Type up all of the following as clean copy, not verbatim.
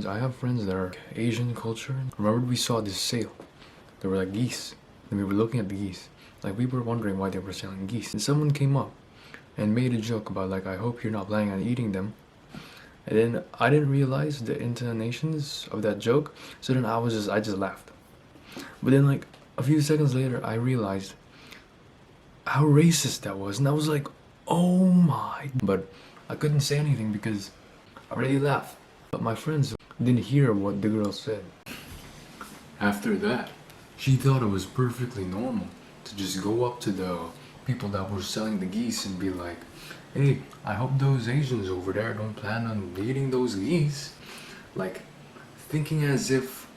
I have friends that are Asian culture. Remember we saw this sale. There were like geese. And we were looking at the geese. Like we were wondering why they were selling geese. And someone came up and made a joke about like, I hope you're not planning on eating them. And then I didn't realize the intonations of that joke. So then I just laughed. But then like a few seconds later, I realized how racist that was. And I was like, oh my. But I couldn't say anything because I already laughed. But my friends didn't hear what the girl said. After that, she thought it was perfectly normal to just go up to the people that were selling the geese and be like, hey, I hope those Asians over there don't plan on eating those geese. Like, thinking as if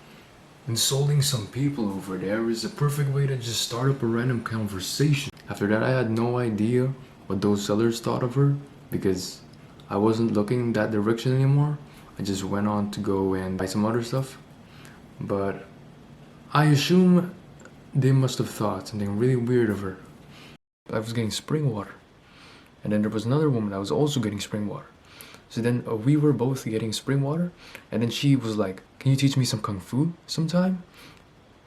insulting some people over there is a perfect way to just start up a random conversation. After that, I had no idea what those sellers thought of her because I wasn't looking in that direction anymore. I just went on to go and buy some other stuff. But I assume they must have thought something really weird of her. I was getting spring water. And then there was another woman that was also getting spring water. So then we were both getting spring water. And then she was like, can you teach me some kung fu sometime?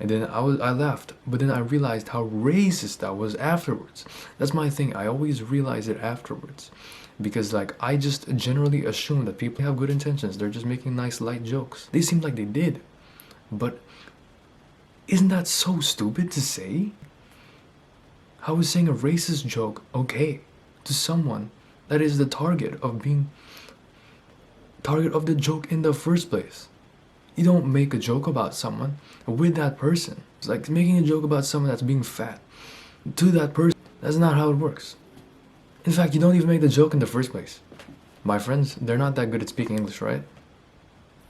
And then I laughed. But then I realized how racist that was afterwards. That's my thing. I always realize it afterwards. Because like I just generally assume that people have good intentions. They're just making nice light jokes. They seemed like they did. But isn't that so stupid to say? How is saying a racist joke okay to someone that is the target of the joke in the first place? You don't make a joke about someone with that person. It's like making a joke about someone that's being fat to that person. That's not how it works. In fact, you don't even make the joke in the first place. My friends, they're not that good at speaking English, right?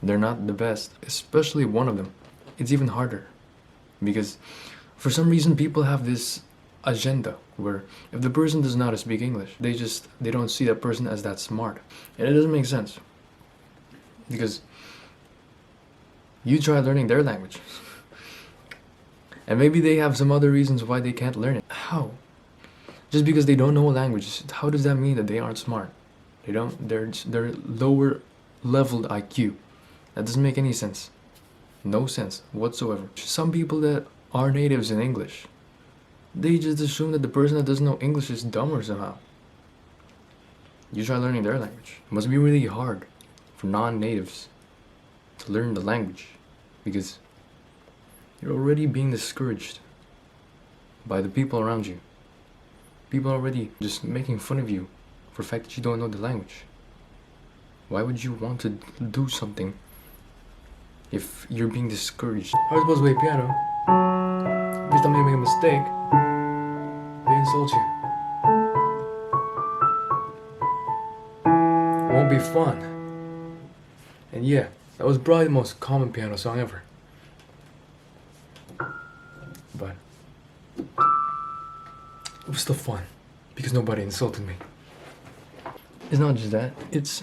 They're not the best, especially one of them. It's even harder because for some reason people have this agenda where if the person does not speak English, they don't see that person as that smart. And it doesn't make sense because you try learning their language and maybe they have some other reasons why they can't learn it. How? Just because they don't know a language, how does that mean that they aren't smart? They're lower leveled IQ. That doesn't make any sense. No sense whatsoever. Some people that are natives in English, they just assume that the person that doesn't know English is dumber somehow. You try learning their language. It must be really hard for non-natives to learn the language because you're already being discouraged by the people around you. People are already just making fun of you for the fact that you don't know the language. Why would you want to do something if you're being discouraged? How are you supposed to play piano? Every time you make a mistake, they insult you. It won't be fun. And yeah, that was probably the most common piano song ever. But it was still fun because nobody insulted me. It's not just that, it's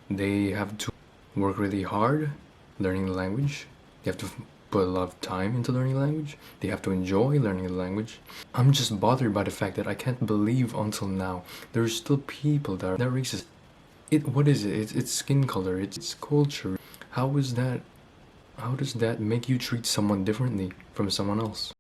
they have to work really hard learning the language. They have to put a lot of time into learning the language. They have to enjoy learning the language. I'm just bothered by the fact that I can't believe until now there are still people that are racist. What is it? It's skin color, it's culture. How does that make you treat someone differently from someone else?